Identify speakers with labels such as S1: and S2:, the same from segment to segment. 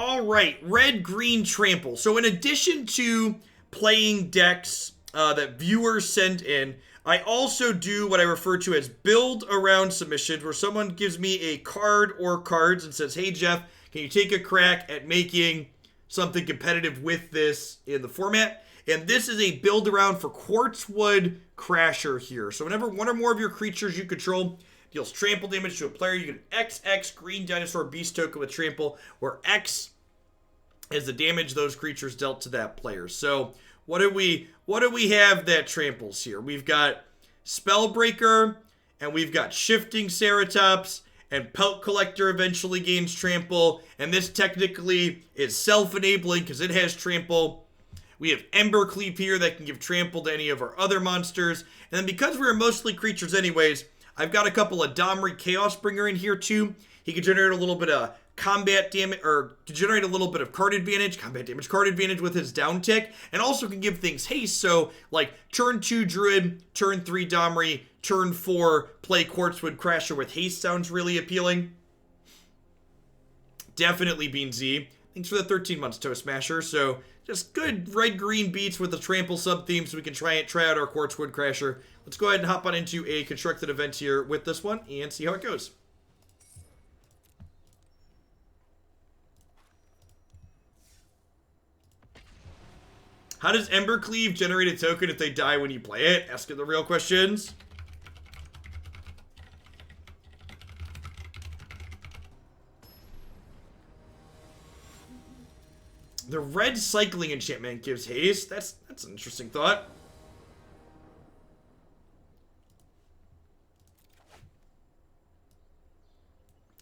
S1: All right, red-green Trample. So in addition to playing decks that viewers send in, I also do what I refer to as build around submissions, where someone gives me a card or cards and says, hey, Jeff, can you take a crack at making something competitive with this in the format? And this is a build around for Quartzwood Crasher here. So whenever one or more of your creatures you control deals trample damage to a player, you get an XX green dinosaur beast token with trample, where X is the damage those creatures dealt to that player. So what do we have that tramples here? We've got Spellbreaker, and we've got Shifting Ceratops, and Pelt Collector eventually gains trample, and this technically is self-enabling because it has trample. We have Embercleave here that can give trample to any of our other monsters, and then because we're mostly creatures anyways, I've got a couple of Domri Chaosbringer in here too. He can generate a little bit of combat damage, or generate a little bit of card advantage, card advantage with his down tick, and also can give things haste. So, like, turn 2 Druid, turn 3 Domri, turn 4 play Quartzwood Crasher with haste sounds really appealing. Definitely Bean Z. Thanks for the 13 months, Toe Smasher. So, just good red-green beats with the trample sub-theme so we can try out our Quartzwood Crasher. Let's go ahead and hop on into a constructed event here with this one and see how it goes. How does Embercleave generate a token if they die when you play it? Asking the real questions. The red cycling enchantment gives haste. That's an interesting thought.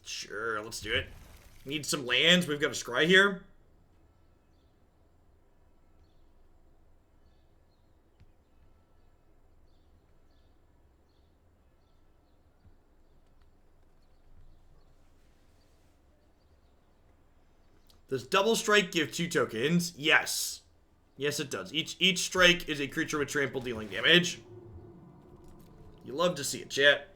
S1: Sure, let's do it. Need some lands. We've got a scry here. Does double strike give 2 tokens? Yes. Yes, it does. Each strike is a creature with trample dealing damage. You love to see it, chat.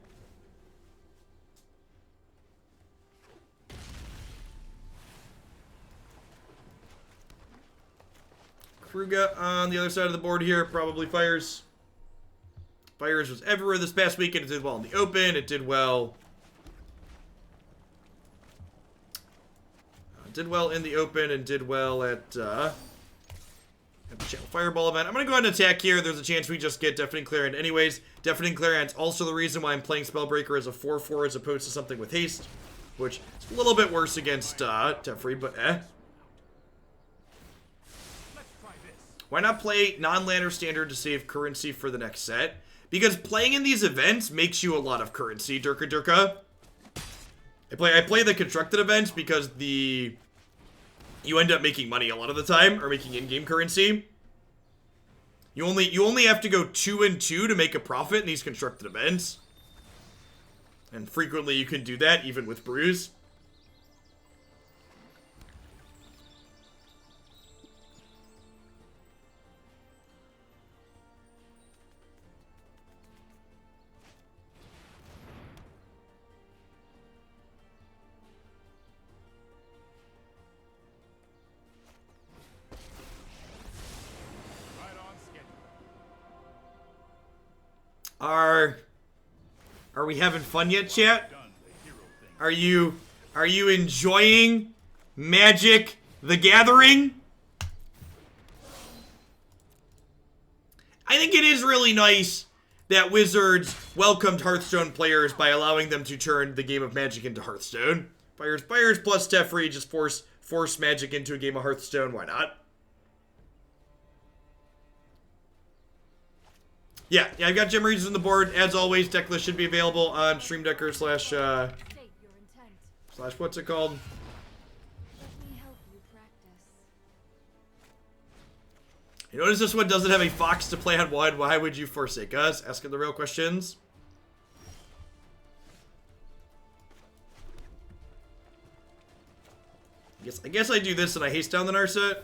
S1: Kruga on the other side of the board here probably fires. Fires was everywhere this past weekend. It did well in the open. It did well. Did well in the open and did well at the Channel Fireball event. I'm going to go ahead and attack here. There's a chance we just get Deafening Clarion anyways. Deafening Clarion's also the reason why I'm playing Spellbreaker as a 4/4 as opposed to something with haste, which is a little bit worse against Teferi, but Why not play non-land or standard to save currency for the next set? Because playing in these events makes you a lot of currency, Durka Durka. I play the constructed events because you end up making money a lot of the time, or making in-game currency. You only have to go 2 and 2 to make a profit in these constructed events. And frequently you can do that, even with brews. Are we having fun yet, chat? Are you enjoying Magic the Gathering? I think it is really nice that Wizards welcomed Hearthstone players by allowing them to turn the game of Magic into Hearthstone. Fires plus Teferi, just force Magic into a game of Hearthstone, why not? Yeah, I've got Gemrazer on the board. As always, deck list should be available on StreamDecker slash what's it called? You notice this one doesn't have a fox to play on one. Why would you forsake us? Asking the real questions. I guess I do this and I haste down the Narset.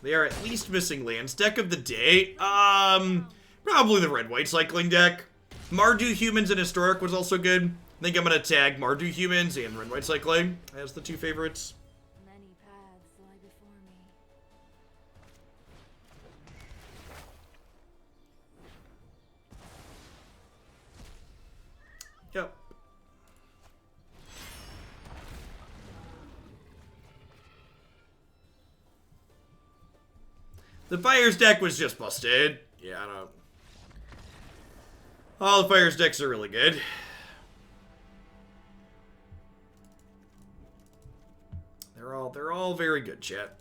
S1: They are at least missing lands. Deck of the day. Probably the red-white cycling deck. Mardu Humans and Historic was also good. I think I'm going to tag Mardu Humans and Red White Cycling as the two favorites.
S2: Many paths lie before me.
S1: Yep. The Fires deck was just busted. Yeah, I don't... All the Fires decks are really good. They're all very good, chat.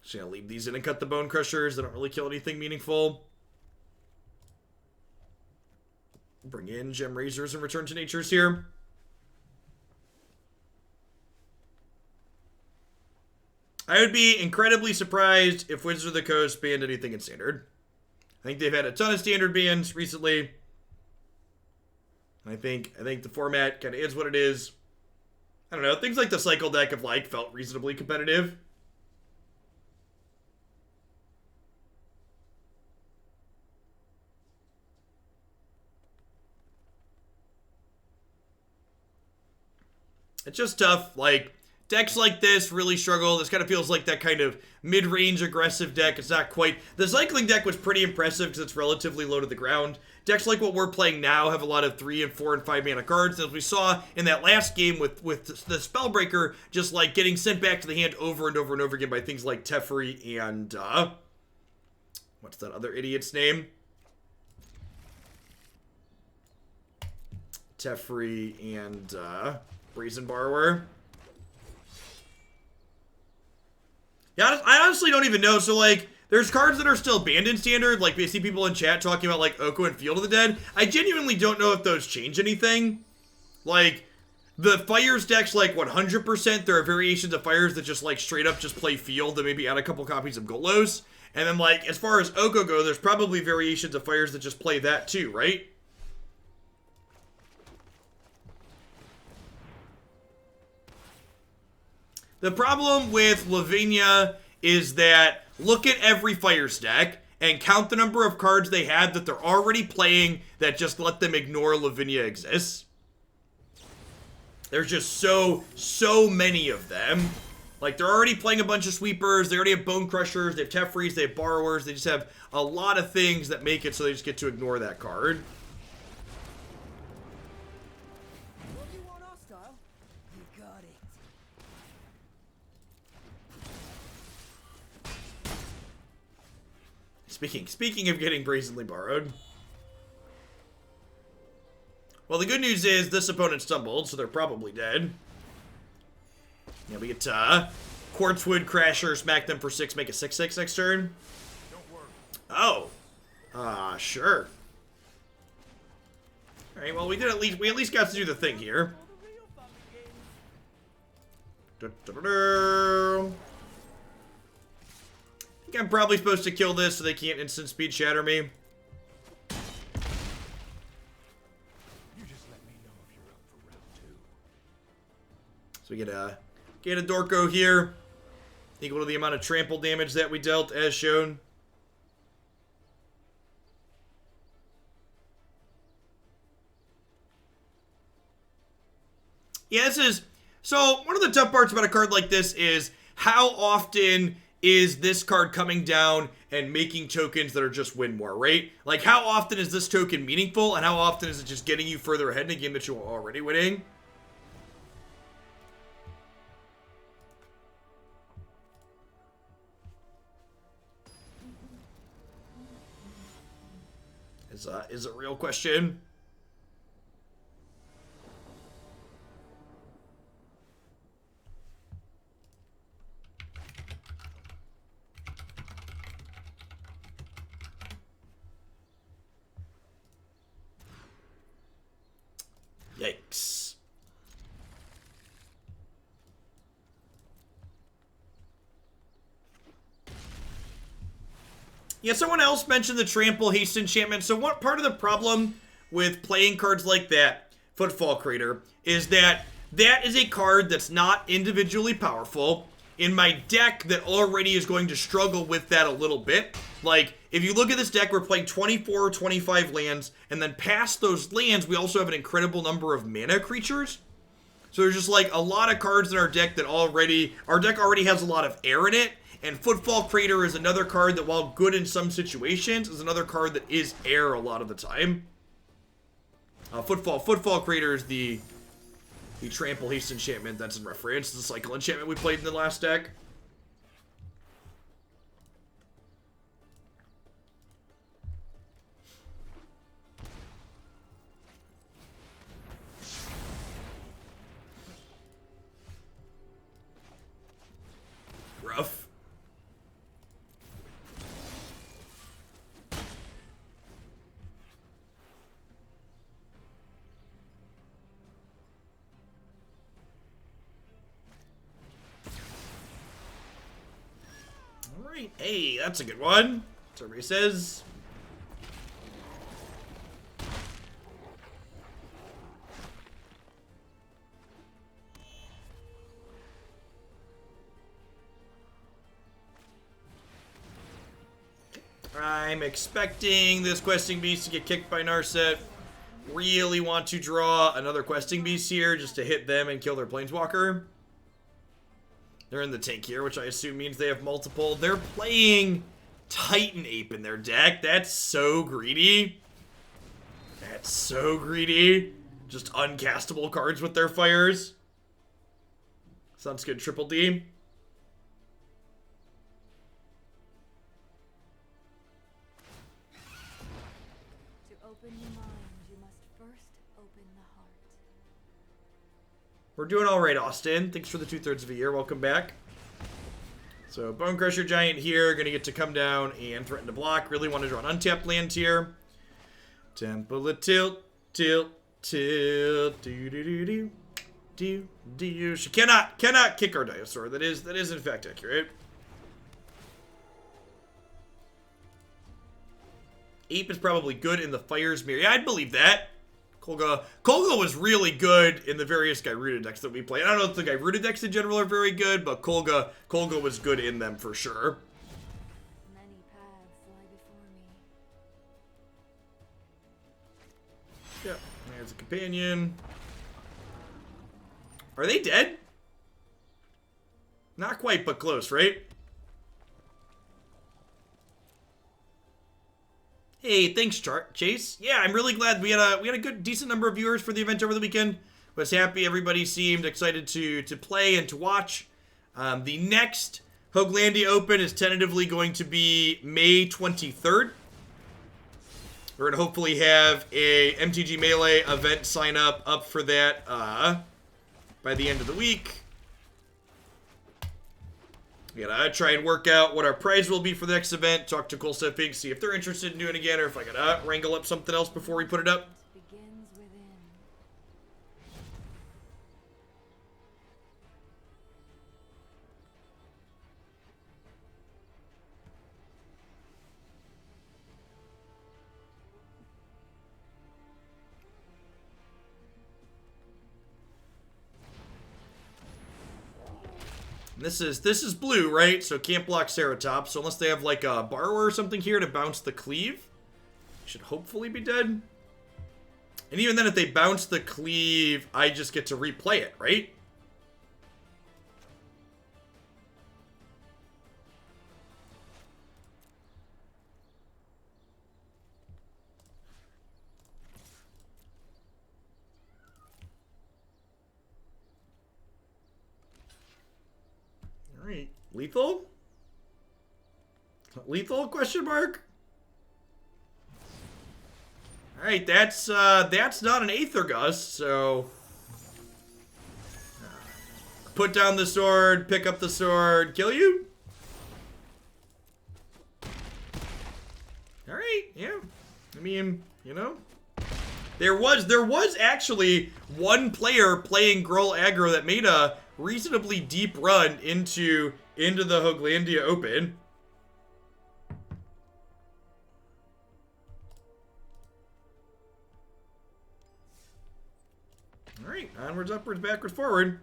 S1: Just gonna leave these in and cut the Bonecrushers. They don't really kill anything meaningful. Bring in Gemrazers and Return to Natures here. I would be incredibly surprised if Wizards of the Coast banned anything in Standard. I think they've had a ton of Standard bans recently. I think the format kind of is what it is. I don't know. Things like the Cycle deck of like felt reasonably competitive. It's just tough. Like, decks like this really struggle. This kind of feels like that kind of mid-range aggressive deck. It's not quite... The Cycling deck was pretty impressive because it's relatively low to the ground. Decks like what we're playing now have a lot of 3 and 4 and 5 mana cards. As we saw in that last game with the Spellbreaker, just like getting sent back to the hand over and over and over again by things like Teferi and... what's that other idiot's name? Teferi and Brazen Borrower. Yeah, I honestly don't even know. So, like, there's cards that are still banned in Standard. Like, we see people in chat talking about, like, Oko and Field of the Dead. I genuinely don't know if those change anything. Like, the Fires decks, like, 100%, there are variations of Fires that just, like, straight up just play Field and maybe add a couple copies of Golos. And then, like, as far as Oko go, there's probably variations of Fires that just play that too, right? The problem with Lavinia is that look at every Fires deck and count the number of cards they have that they're already playing that just let them ignore Lavinia exists. There's just so many of them. Like, they're already playing a bunch of sweepers, they already have Bonecrushers, they have Tefris, they have Borrowers, they just have a lot of things that make it so they just get to ignore that card. Speaking of getting brazenly borrowed. Well, the good news is this opponent stumbled, so they're probably dead. Yeah, we get Quartzwood Crasher, smack them for 6, make a 6/6 next turn. Oh. Sure. Alright, well we at least got to do the thing here. I think I'm probably supposed to kill this so they can't instant speed shatter me.
S3: You just let me know if you're up for round 2.
S1: So we get a Dorko here, equal to the amount of trample damage that we dealt, as shown. Yeah, this is... So, one of the tough parts about a card like this is how often is this card coming down and making tokens that are just win more, right? Like, how often is this token meaningful, and how often is it just getting you further ahead in a game that you're already winning? Is a real question. Yikes. Yeah, someone else mentioned the Trample Haste enchantment. So what part of the problem with playing cards like that, Footfall Crater, is that that is a card that's not individually powerful. in my deck that already is going to struggle with that a little bit. Like, if you look at this deck, we're playing 24 or 25 lands, and then past those lands, we also have an incredible number of mana creatures. So there's just like a lot of cards in our deck that our deck already has a lot of air in it, and Footfall Crater is another card that, while good in some situations, is another card that is air a lot of the time. Footfall Crater is the Trample Haste enchantment that's in reference to the cycle enchantment we played in the last deck. Rough. Alright, hey, that's a good one. Somebody says. I'm expecting this questing beast to get kicked by Narset. Really want to draw another questing beast here just to hit them and kill their planeswalker. They're in the tank here, which I assume means they have multiple. They're playing Titan Ape in their deck. That's so greedy. That's so greedy. Just uncastable cards with their fires. Sounds good, Triple D. We're doing all right, Austin. Thanks for the 2/3 of a year. Welcome back. So, Bonecrusher Giant here. Going to get to come down and threaten to block. Really want to draw an untapped land here. Temple of Tilt, Tilt, Tilt. Do. She cannot kick our dinosaur. That is in fact accurate. Ape is probably good in the Fire's Mirror. Yeah, I'd believe that. Kolga was really good in the various Gyruda decks that we played. I don't know if the Gyruda decks in general are very good, but Kolga was good in them for sure.
S2: Many paths lie before me.
S1: Yep, there's a companion. Are they dead? Not quite, but close, right? Hey, thanks, Chase. Yeah, I'm really glad we had a good, decent number of viewers for the event over the weekend. Was happy everybody seemed excited to play and to watch. The next Hoaglandia Open is tentatively going to be May 23rd. We're gonna hopefully have a MTG Melee event sign up for that by the end of the week. We gotta try and work out what our prize will be for the next event. Talk to Cool Stuff Inc., see if they're interested in doing it again, or if I gotta wrangle up something else before we put it up.
S2: Begins within.
S1: This is blue, right? So can't block Ceratops. So unless they have like a Borrower or something here to bounce the Cleave, should hopefully be dead. And even then, if they bounce the Cleave, I just get to replay it, right? Alright. Lethal? Lethal, question mark? Alright, that's not an Aether Gust, so... Put down the sword, pick up the sword, kill you? Alright, yeah. I mean, you know... There was actually one player playing Gruul aggro that made a reasonably deep run into the Hoaglandia Open. Alright, onwards, upwards, backwards, forward.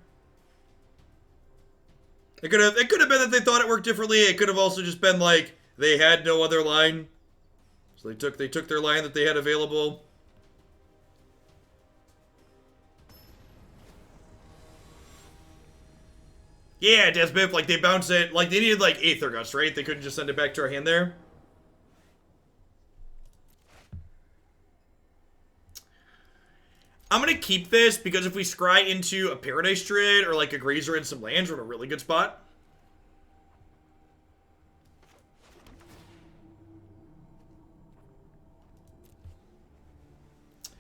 S1: It could have been that they thought it worked differently. It could have also just been like they had no other line. So they took their line that they had available. Yeah, Desmith, like they bounced it, like they needed like Aether Gust, right? They couldn't just send it back to our hand there. I'm gonna keep this because if we scry into a Paradise Druid or like a Grazer and some lands, we're in a really good spot.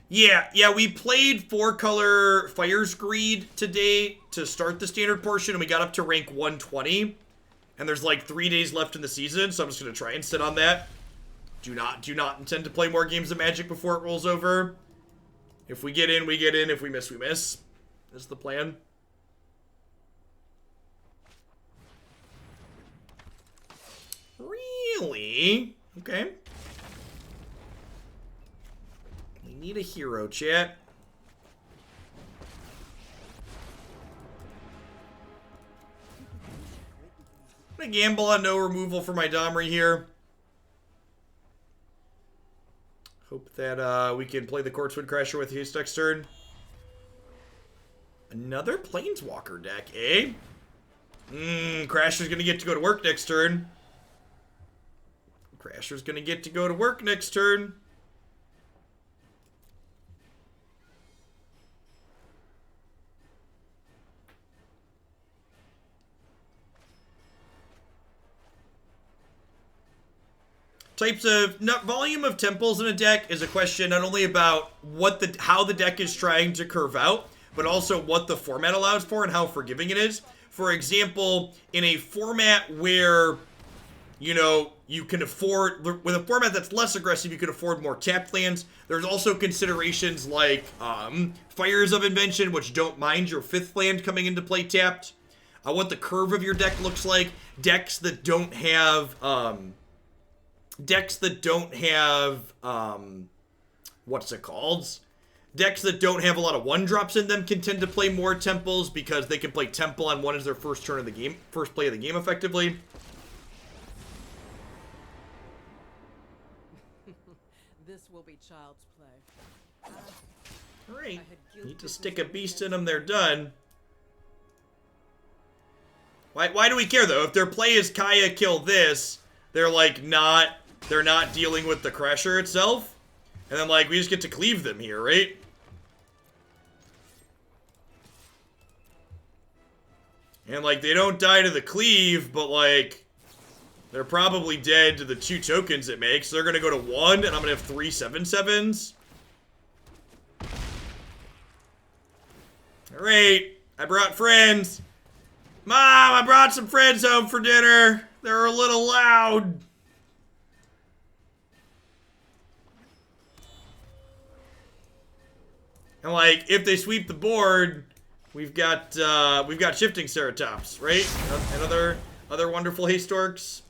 S1: Yeah, we played 4-color Fire's Greed today to start the standard portion, and we got up to rank 120. And there's like 3 days left in the season, so I'm just gonna try and sit on that. Do not intend to play more games of Magic before it rolls over. If we get in, we get in. If we miss, we miss. That's the plan. Really? Okay. We need a hero, chat. I'm gonna gamble on no removal for my Domri here. Hope that we can play the Quartzwood Crasher with his next turn. Another Planeswalker deck, eh? Crasher's gonna get to go to work next turn. Crasher's gonna get to go to work next turn. Types of volume of temples in a deck is a question not only about how the deck is trying to curve out, but also what the format allows for and how forgiving it is. For example, in a format where, you know, you can afford, with a format that's less aggressive, you can afford more tapped lands. There's also considerations like Fires of Invention, which don't mind your 5th land coming into play tapped. What the curve of your deck looks like. Decks that don't have what's it called? Decks that don't have a lot of 1-drops in them can tend to play more temples because they can play temple on one as their first turn of the game, first play of the game effectively.
S4: This will be child's play.
S1: Alright. Need to stick a beast in them, they're done. Why do we care though? If their play is Kaya kill this, they're like they're not dealing with the Crasher itself. And then like we just get to cleave them here, right? And like they don't die to the cleave, but like they're probably dead to the 2 tokens it makes. So they're gonna go to 1, and I'm gonna have 3 7/7s. Alright, I brought friends. Mom, I brought some friends home for dinner. They're a little loud. And like, if they sweep the board, we've got Shifting Ceratops, right? And other wonderful haste dorks.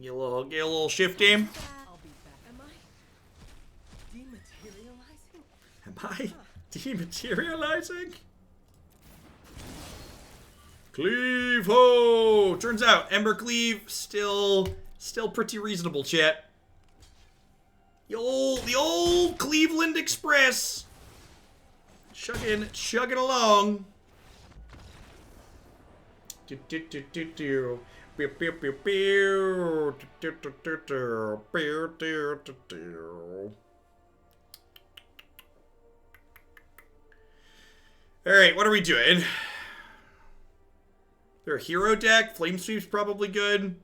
S1: Get a little shifty.
S4: I'll be back. Am I dematerializing?
S1: Am I dematerializing? Cleave ho! Turns out Embercleave still pretty reasonable, chat. The old Cleveland Express. Chugging along. Alright, what are we doing? They're a hero deck. Flame Sweep's probably good.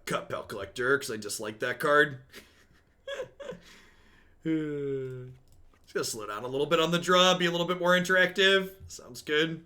S1: Cut Pelt Collector, because I dislike that card. It's gonna slow down a little bit on the draw, be a little bit more interactive. Sounds good.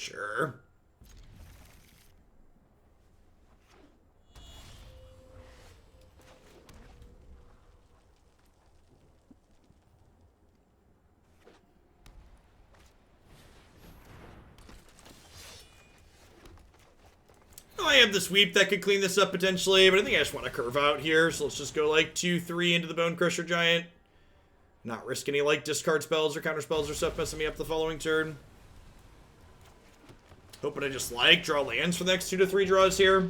S1: Sure. I have the sweep that could clean this up potentially, but I think I just want to curve out here, so let's just go like 2-3 into the Bonecrusher Giant. Not risk any like discard spells or counter spells or stuff messing me up the following turn. Hoping I just like draw lands for the next 2 to 3 draws here.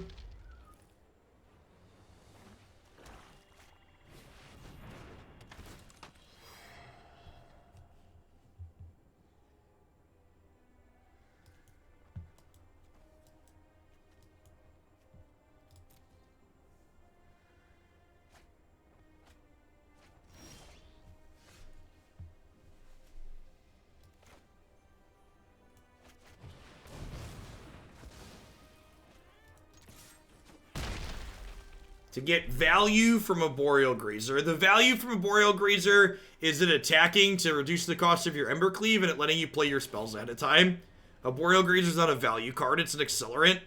S1: To get value from Arboreal Grazer. The value from Arboreal Grazer is it attacking to reduce the cost of your Embercleave and it letting you play your spells ahead of time. Arboreal Grazer is not a value card, it's an accelerant.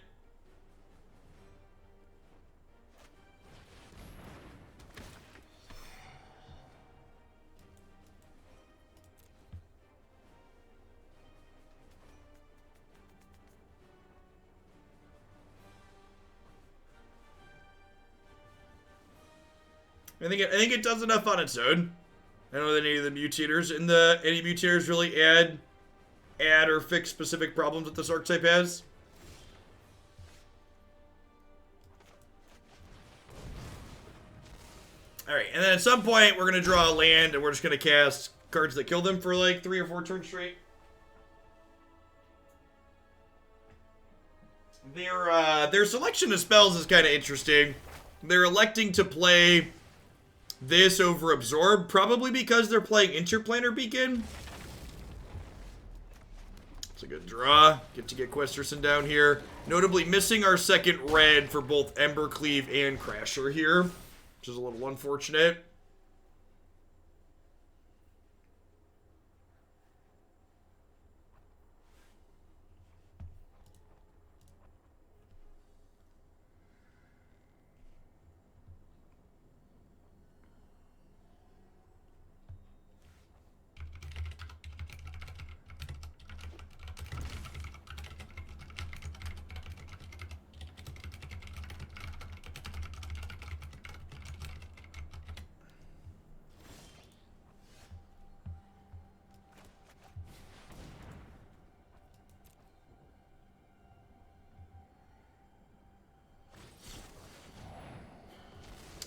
S1: I think it does enough on its own. I don't know that any of the mutators any mutators really add or fix specific problems that this archetype has. Alright, and then at some point we're gonna draw a land and we're just gonna cast cards that kill them for like 3 or 4 turns straight. Their selection of spells is kind of interesting. They're electing to play this over Absorb, probably because they're playing Interplanar Beacon. It's a good draw. Get to get Questerson down here. Notably missing our second red for both Embercleave and Crasher here, which is a little unfortunate.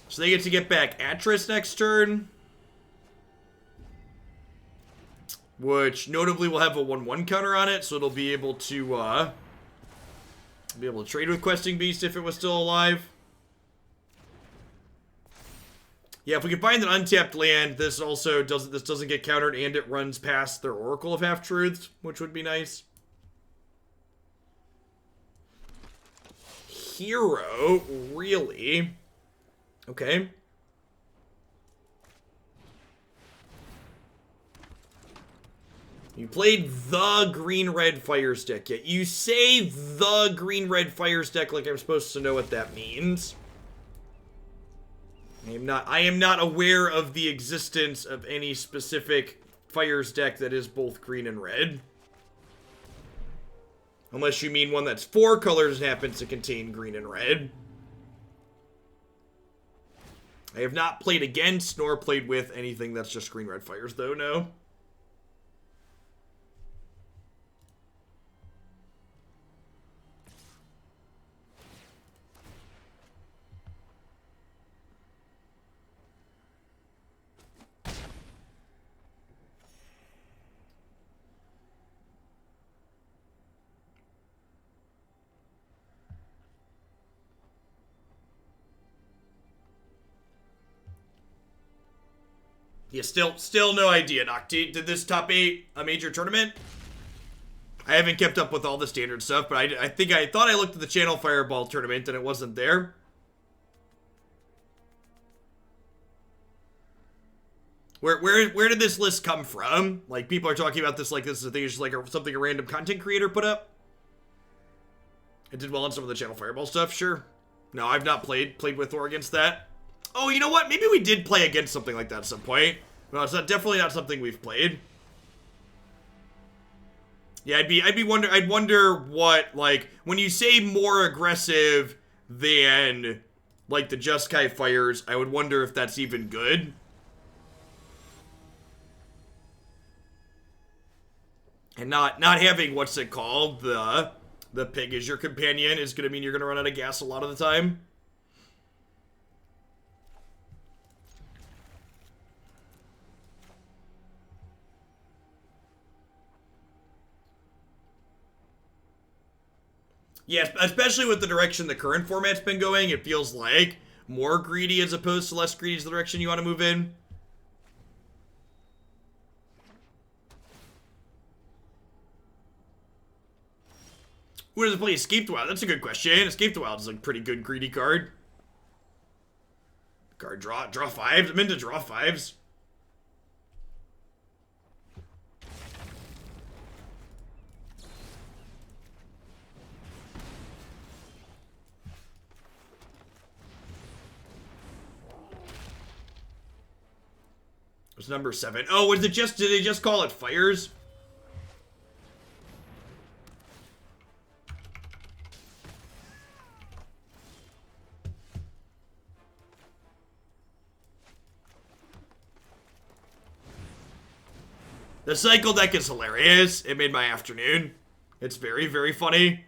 S1: So they get to get back Atris next turn. Which notably will have a 1/1 counter on it, so it'll be able to trade with Questing Beast if it was still alive. Yeah, if we can find an untapped land, this doesn't get countered and it runs past their Oracle of Half-Truths, which would be nice. Hero, really? Okay. You played the green-red fire stick. Yet you say the green-red fire stick like I'm supposed to know what that means. I am not aware of the existence of any specific Fires deck that is both green and red. Unless you mean one that's 4 colors and happens to contain green and red. I have not played against nor played with anything that's just green-red fires, though, no. Yeah, still no idea, Nocti. Did this top 8 a major tournament? I haven't kept up with all the standard stuff, but I thought I looked at the Channel Fireball tournament and it wasn't there. Where did this list come from? Like, people are talking about this like this is a thing, just like something a random content creator put up. It did well on some of the Channel Fireball stuff, sure. No, I've not played with or against that. Oh, you know what? Maybe we did play against something like that at some point. No, it's definitely not something we've played. Yeah, I'd wonder what, like, when you say more aggressive than, like, the Jeskai fires, I would wonder if that's even good. And not having, what's it called, the pig as your companion is gonna mean you're gonna run out of gas a lot of the time. Yeah, especially with the direction the current format's been going, it feels like more greedy as opposed to less greedy is the direction you want to move in. Who does it play? Escape the Wild? That's a good question. Escape the Wild is a pretty good greedy card. Draw fives. I'm into draw fives. It was number 7. Oh, did they just call it fires? The cycle deck is hilarious. It made my afternoon. It's very, very funny.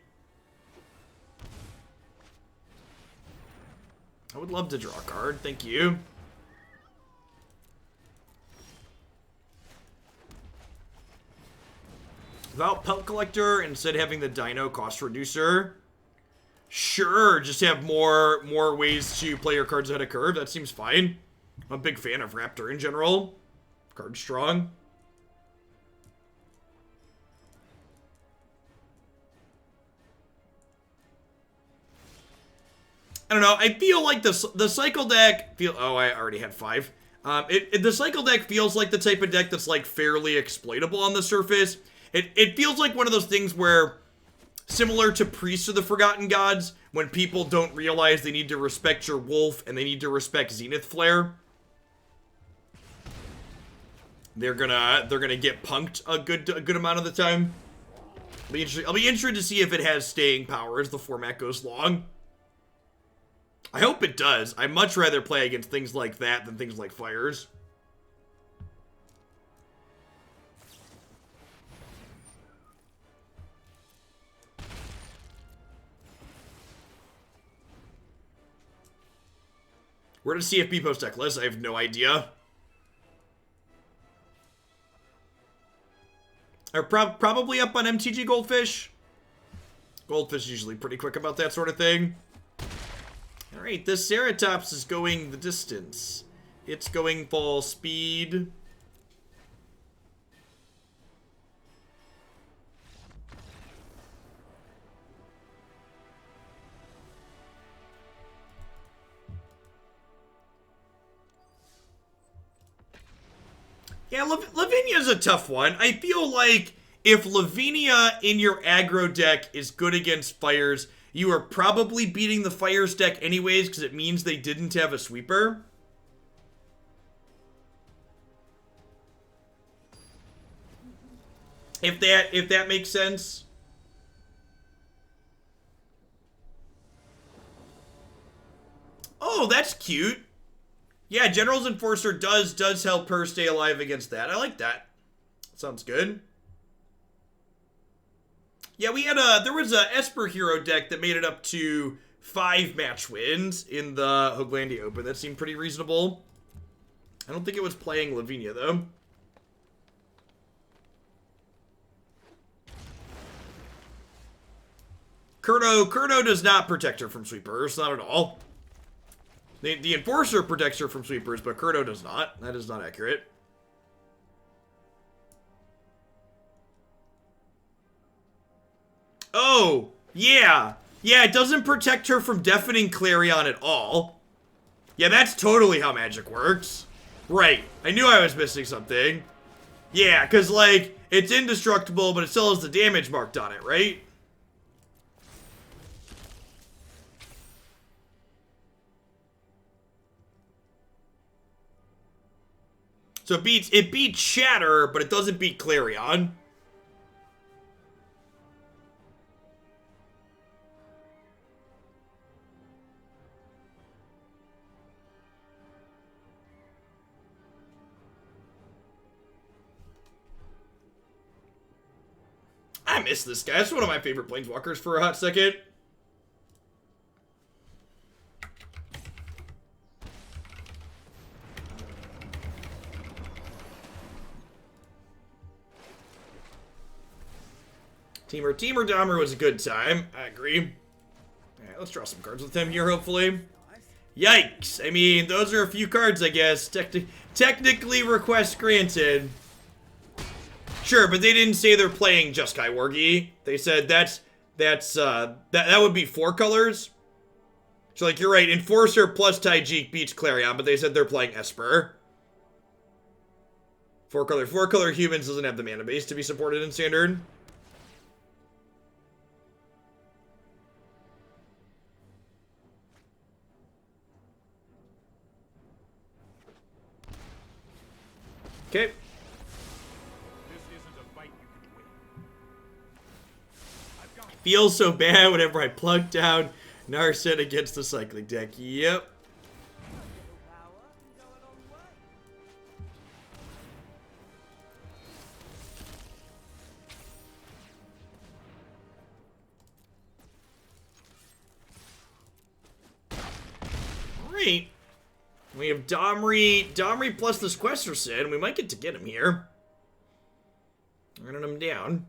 S1: I would love to draw a card. Thank you. Without Pelt Collector, instead having the Dino cost reducer. Sure, just have more ways to play your cards ahead of curve. That seems fine. I'm a big fan of Raptor in general. Card strong. I don't know. I feel like the cycle deck oh, I already had 5. The cycle deck feels like the type of deck that's like fairly exploitable on the surface. It feels like one of those things where, similar to Priests of the Forgotten Gods, when people don't realize they need to respect your wolf and they need to respect Zenith Flare, they're gonna get punked a good amount of the time. I'll be interested to see if it has staying power as the format goes long. I hope it does. I'd much rather play against things like that than things like fires. Where does CFB post deck list? I have no idea. Or probably up on MTG Goldfish. Goldfish is usually pretty quick about that sort of thing. Alright, this Ceratops is going the distance. It's going full speed. Yeah, Lavinia's a tough one. I feel like if Lavinia in your aggro deck is good against fires, you are probably beating the fires deck anyways because it means they didn't have a sweeper. If that makes sense. Oh, that's cute. Yeah, General's Enforcer does help her stay alive against that. I like that. Sounds good. Yeah, there was a Esper Hero deck that made it up to 5 match wins in the Hoaglandia Open. That seemed pretty reasonable. I don't think it was playing Lavinia, though. Kurdo does not protect her from sweepers, not at all. The Enforcer protects her from sweepers, but Kurdo does not. That is not accurate. Oh, yeah. Yeah, it doesn't protect her from Deafening Clarion at all. Yeah, that's totally how magic works. Right. I knew I was missing something. Yeah, because, like, it's indestructible, but it still has the damage marked on it, right? So it beats Shatter, but it doesn't beat Clarion. I miss this guy. That's one of my favorite planeswalkers for a hot second. Teamer Domri was a good time. I agree. Alright, let's draw some cards with him here, hopefully. Yikes! I mean, those are a few cards, I guess. Technically, request granted. Sure, but they didn't say they're playing just Kaiwargi. They said that would be 4 colors. So, like, you're right. Enforcer plus Taijik beats Clarion, but they said they're playing Esper. 4 color humans doesn't have the mana base to be supported in Standard. Okay. Feels so bad whenever I plug down Narset against the cycling deck. Yep. Alright. We have Domri plus this Questerson. We might get to get him here. Running him down.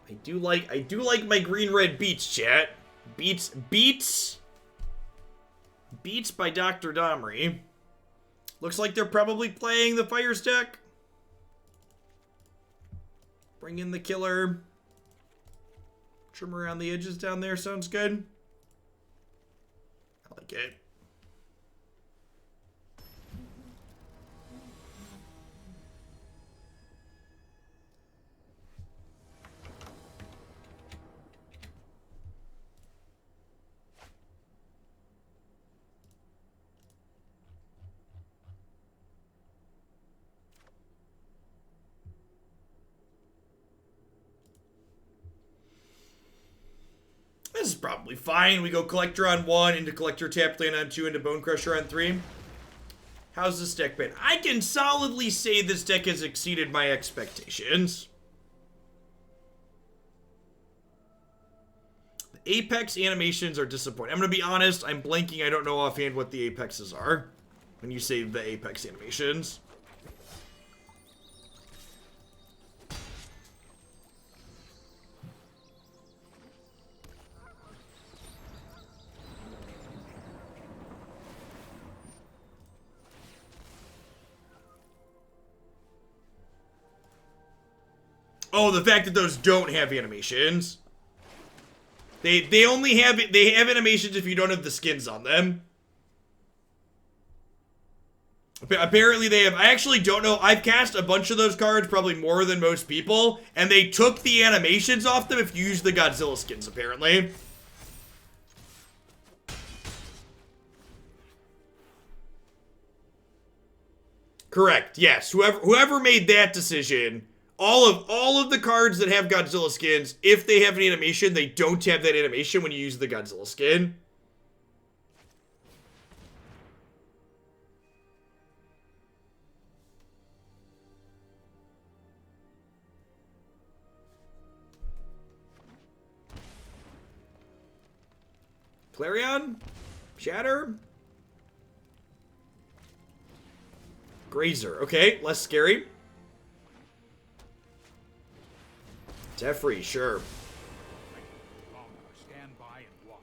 S1: I do like my green-red beats, chat. Beats by Dr. Domri. Looks like they're probably playing the Fires deck. Bring in the killer. Trim around the edges down there, sounds good. I like it. This is probably fine. We go Collector on 1, into Collector Tap Land on 2, into Bonecrusher on 3. How's this deck been? I can solidly say this deck has exceeded my expectations. The Apex animations are disappointing. I'm going to be honest, I'm blanking. I don't know offhand what the Apexes are when you say the Apex animations. Oh, the fact that those don't have animations. They only have animations if you don't have the skins on them. Apparently they have. I actually don't know. I've cast a bunch of those cards, probably more than most people, and they took the animations off them if you use the Godzilla skins, apparently. Correct. Yes. Whoever made that decision. All of the cards that have Godzilla skins, if they have an animation, they don't have that animation when you use the Godzilla skin. Clarion? Shatter? Grazer. Okay, less scary. Teferi, sure.
S3: Stand by and watch.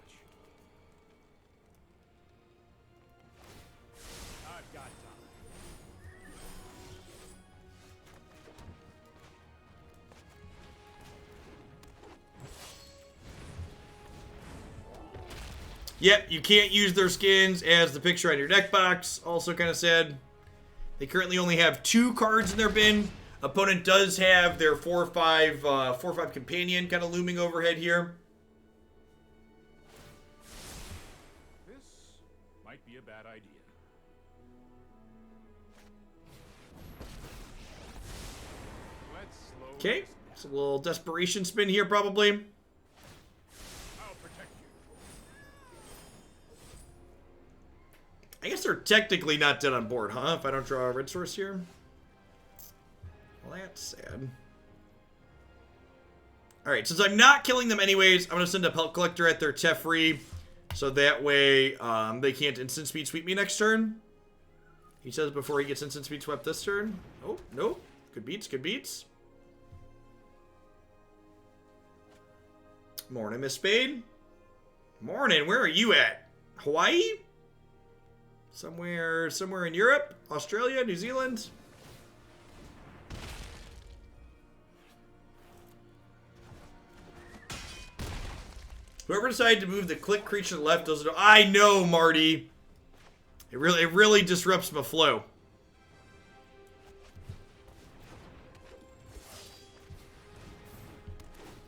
S3: I've got time.
S1: Yep, you can't use their skins as the picture on your deck box. Also kind of sad. They currently only have 2 cards in their bin. Opponent does have their 4/5 companion kind of looming overhead here.
S3: This might be a bad idea.
S1: Okay, it's a little desperation spin here, probably.
S3: I'll protect you.
S1: I guess they're technically not dead on board, huh? If I don't draw a red source here. Well, that's sad. Alright, since I'm not killing them anyways, I'm going to send a Pelt Collector at their Teferi. So that way, they can't instant speed sweep me next turn. He says before he gets instant speed swept this turn. Oh, no. Good beats, good beats. Morning, Miss Spade. Morning, where are you at? Hawaii? Somewhere in Europe? Australia? New Zealand? Whoever decided to move the click creature to the left doesn't know. I know, Marty. It really disrupts my flow.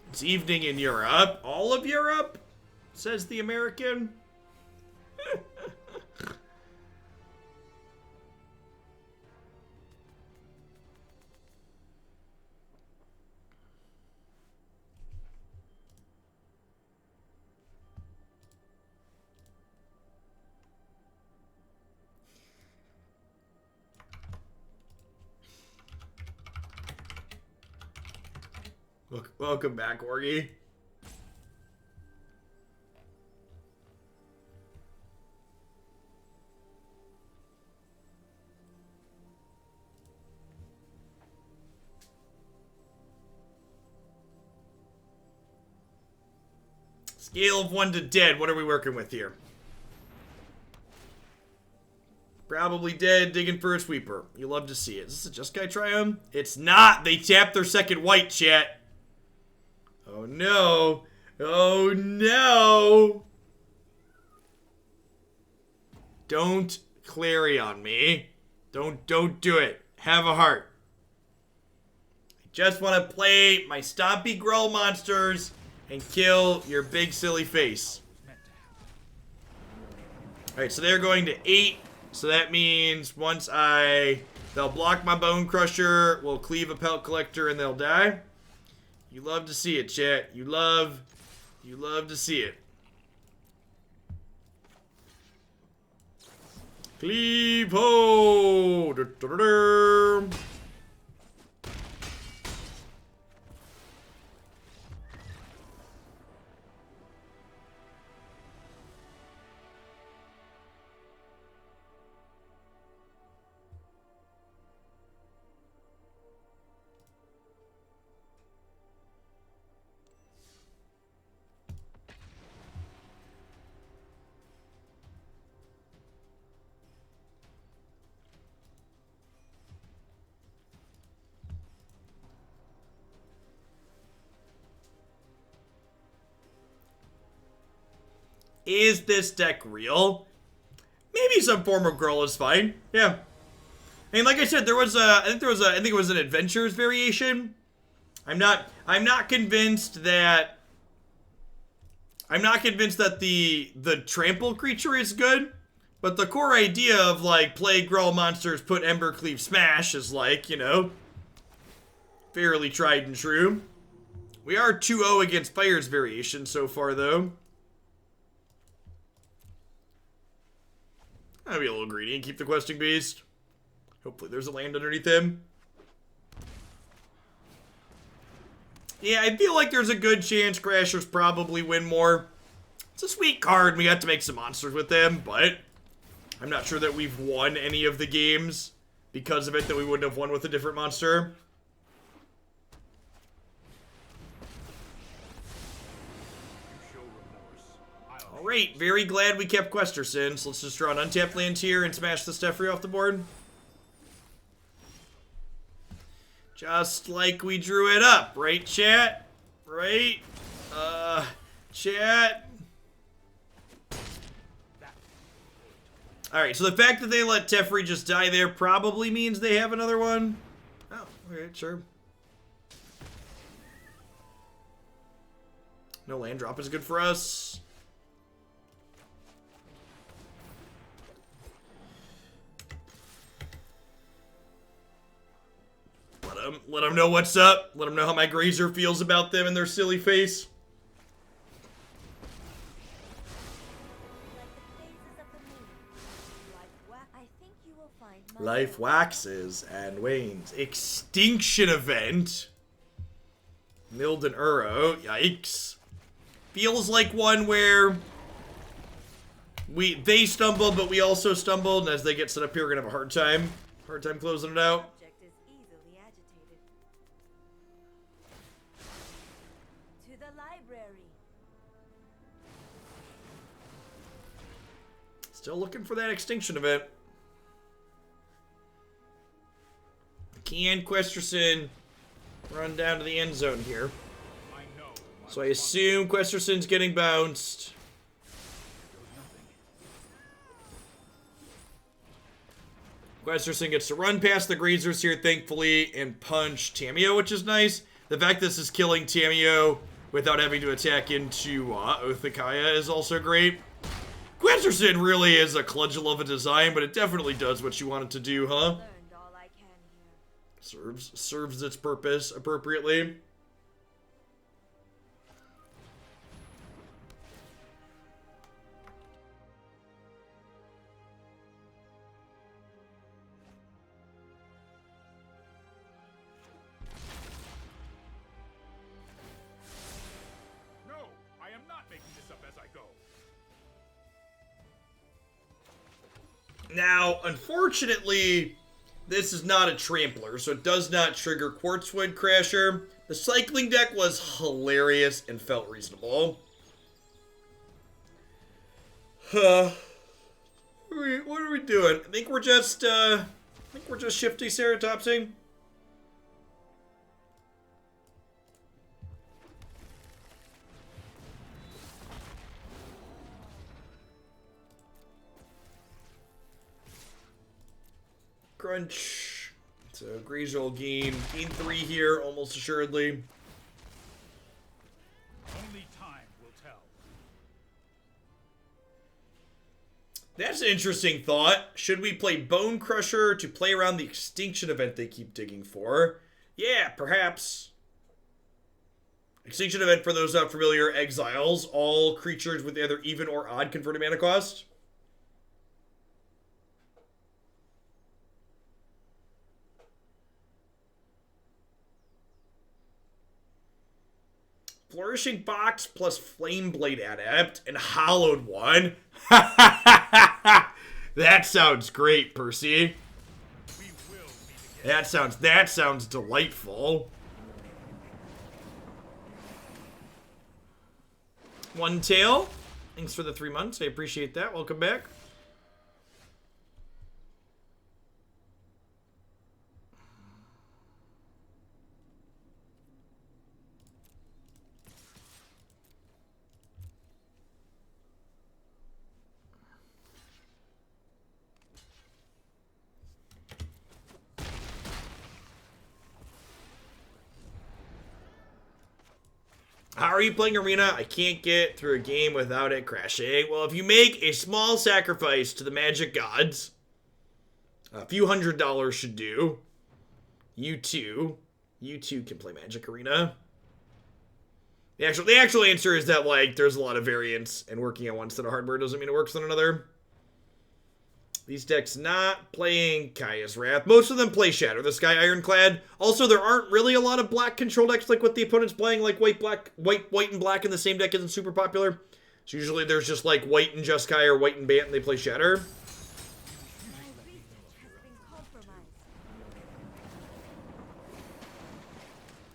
S1: It's evening in Europe. All of Europe? Says the American. Welcome back, Orgy. Scale of 1 to dead. What are we working with here? Probably dead, digging for a sweeper. You love to see it. Is this a Just Guy Triumph? It's not. They tapped their second white, chat. Oh no. Oh no. Don't Clary on me. Don't do it. Have a heart. I just want to play my Stompy Gruul monsters and kill your big silly face. Alright, so they're going to 8. So that means once they'll block my Bonecrusher, we'll cleave a Pelt Collector, and they'll die. You love to see it, chat. You love to see it. Cleave ho! Is this deck real? Maybe some form of Gruul is fine. Yeah. I mean, like I said, I think it was an Adventures variation. I'm not convinced that the Trample creature is good, but the core idea of like play Gruul monsters, put Embercleave smash is like, you know, fairly tried and true. We are 2-0 against Fire's variation so far though. I'll be a little greedy and keep the Questing Beast. Hopefully there's a land underneath him. Yeah, I feel like there's a good chance Crashers probably win more. It's a sweet card. We got to make some monsters with them, but I'm not sure that we've won any of the games because of it that we wouldn't have won with a different monster. Alright, very glad we kept Questerson, so let's just draw an untapped land here and smash the Teferi off the board. Just like we drew it up, right, chat? Right? Chat? Alright, so the fact that they let Teferi just die there probably means they have another one. Oh, alright, sure. No land drop is good for us. Let them know what's up. Let them know how my Grazer feels about them and their silly face. Life waxes and wanes. Extinction event. Milled and Uro. Yikes. Feels like one where they stumbled, but we also stumbled, and as they get set up here, we're gonna have a hard time closing it out.
S2: Object is easily agitated. To the library.
S1: Still looking for that extinction event. Can Questerson run down to the end zone here? So I assume Questerson's getting bounced. Questerson gets to run past the Grazers here, thankfully, and punch Tamiyo, which is nice. The fact this is killing Tamiyo without having to attack into Othakaya is also great. Questerson really is a cudgel of a design, but it definitely does what you want it to do, huh?
S2: Learned all I can here.
S1: Serves its purpose appropriately.
S3: No, I am not making this up as I go.
S1: Now, unfortunately, this is not a Trampler, so it does not trigger Quartzwood Crasher. The cycling deck was hilarious and felt reasonable. What are we doing? I think we're just Shifting Ceratopsing. Crunch. So Grazer will gain 3 here, almost assuredly.
S3: Only time will tell.
S1: That's an interesting thought. Should we play Bonecrusher to play around the extinction event they keep digging for? Yeah, perhaps. Extinction event, for those not familiar, exiles all creatures with either even or odd converted mana cost. Flourishing Box plus Flameblade Adept and Hollowed One. That sounds great, Percy.
S3: We will meet again.
S1: That sounds delightful. One Tail. Thanks for the 3 months. I appreciate that. Welcome back. How are you playing Arena? I can't get through a game without it crashing. Well, if you make a small sacrifice to the magic gods, a few $100 should do. You too can play Magic Arena. The actual answer is that, like, there's a lot of variance, and working on one set of hardware doesn't mean it works on another. These decks not playing Kaya's Wrath. Most of them play Shatter the Sky Ironclad. Also, there aren't really a lot of black control decks like what the opponent's playing, like white and black in the same deck isn't super popular. So usually there's just like white and Jeskai or white and Bant and they play Shatter.
S2: My research has been compromised.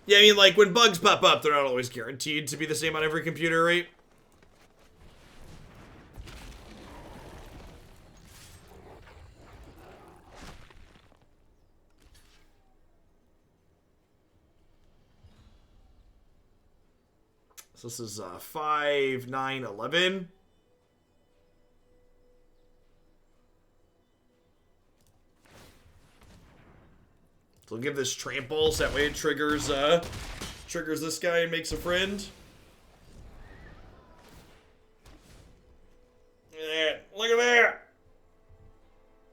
S1: Yeah, I mean, like, when bugs pop up, they're not always guaranteed to be the same on every computer, right? So this is 5, 9, 11. So we'll give this Trample, so that way it triggers this guy and makes a friend. Yeah, look at that!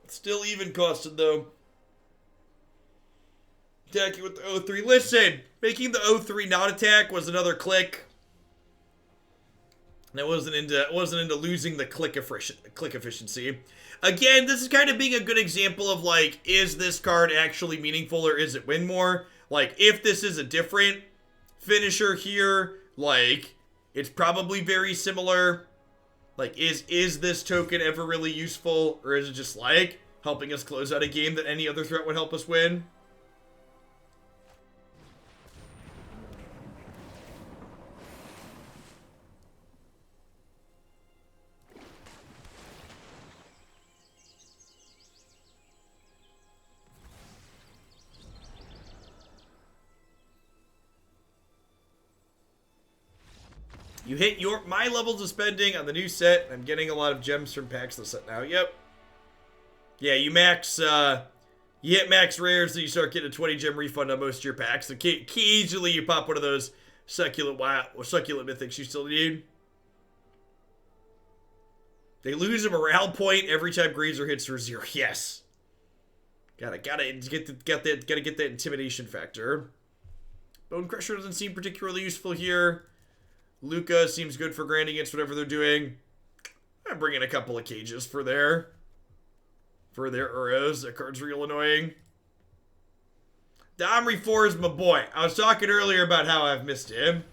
S1: Still even costed, though. Attacking with the O3. Listen, making the O3 not attack was another click. I wasn't into losing the click efficiency. Again, this is kind of being a good example of like, is this card actually meaningful or is it win more? Like, if this is a different finisher here, like, it's probably very similar. Like, is this token ever really useful, or is it just like helping us close out a game that any other threat would help us win? You hit my levels of spending on the new set. I'm getting a lot of gems from packs this set now. Yep. Yeah, you hit max rares, so you start getting a 20 gem refund on most of your packs. Occasionally you pop one of those succulent mythics you still need. They lose a morale point every time Grazer hits for 0. Yes. Gotta get that intimidation factor. Bonecrusher doesn't seem particularly useful here. Lukka seems good for grinding against whatever they're doing. I'm bringing a couple of cages for their Uros. That card's real annoying. Domri 4 is my boy. I was talking earlier about how I've missed him.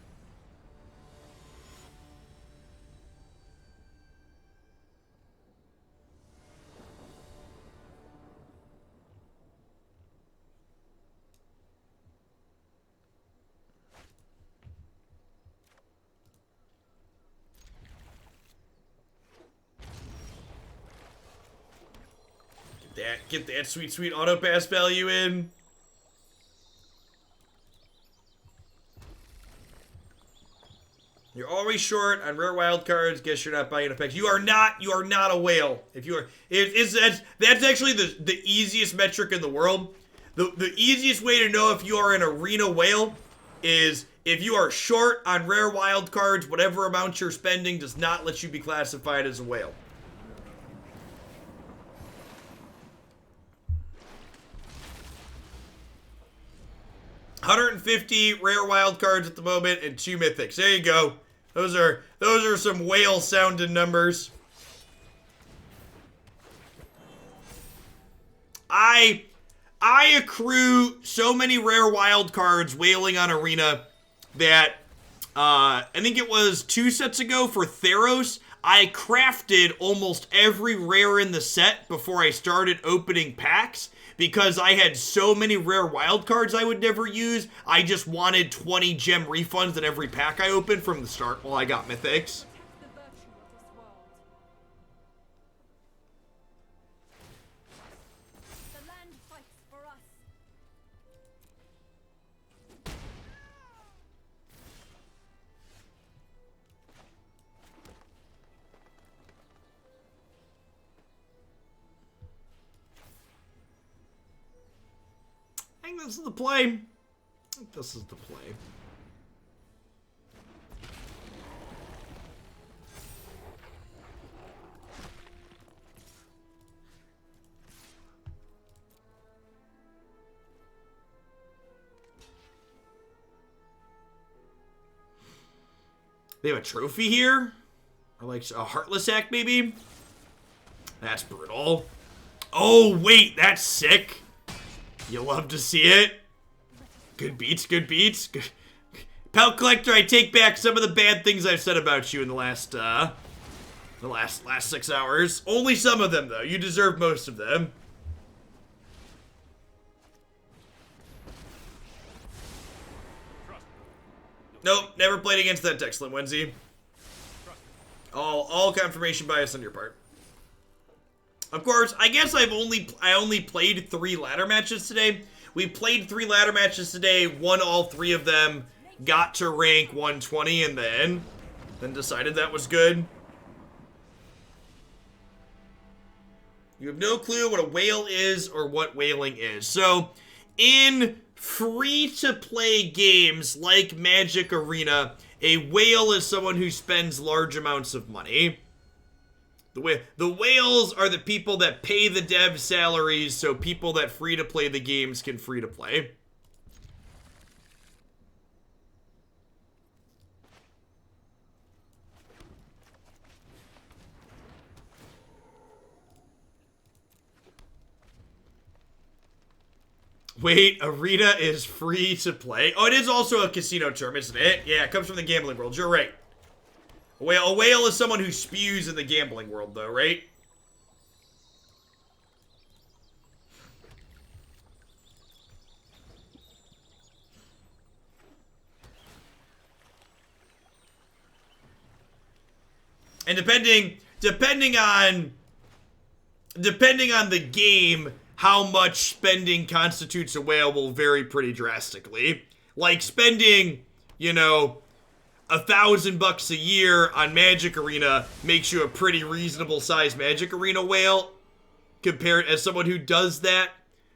S1: Get that sweet auto pass value in. You're always short on rare wild cards. Guess you're not buying effects. You are not a whale. If you are, that's actually the easiest metric in the world. The easiest way to know if you are an arena whale is if you are short on rare wild cards. Whatever amount you're spending does not let you be classified as a whale. 150 rare wild cards at the moment and 2 mythics. There you go. Those are some whale sounding numbers. I accrue so many rare wild cards whaling on Arena that I think it was 2 sets ago for Theros, I crafted almost every rare in the set before I started opening packs. Because I had so many rare wild cards I would never use, I just wanted 20 gem refunds in every pack I opened from the start while I got mythics.
S2: The virtue of this world. The land fights for us.
S1: I think this is the play. They have a trophy here? Or like a Heartless Act, maybe? That's brutal. Oh, wait, that's sick. You love to see it. Good beats, good beats. Good. Pelt Collector, I take back some of the bad things I've said about you in the last 6 hours. Only some of them, though. You deserve most of them. Nope, never played against that Excellent Wednesday. All confirmation bias on your part. Of course, I guess I only played 3 ladder matches today. We played 3 ladder matches today, won all 3 of them, got to rank 120, and then decided that was good. You have no clue what a whale is or what whaling is. So, in free-to-play games like Magic Arena, a whale is someone who spends large amounts of money. The whales are the people that pay the dev salaries so people that free to play the games can free to play. Wait, Arena is free to play. Oh, it is also a casino term, isn't it? Yeah, it comes from the gambling world. You're right. A whale is someone who spews in the gambling world, though, right? And depending on the game, how much spending constitutes a whale will vary pretty drastically. Like spending, you know, $1,000 a year on Magic Arena makes you a pretty reasonable sized Magic Arena whale compared as someone who does that.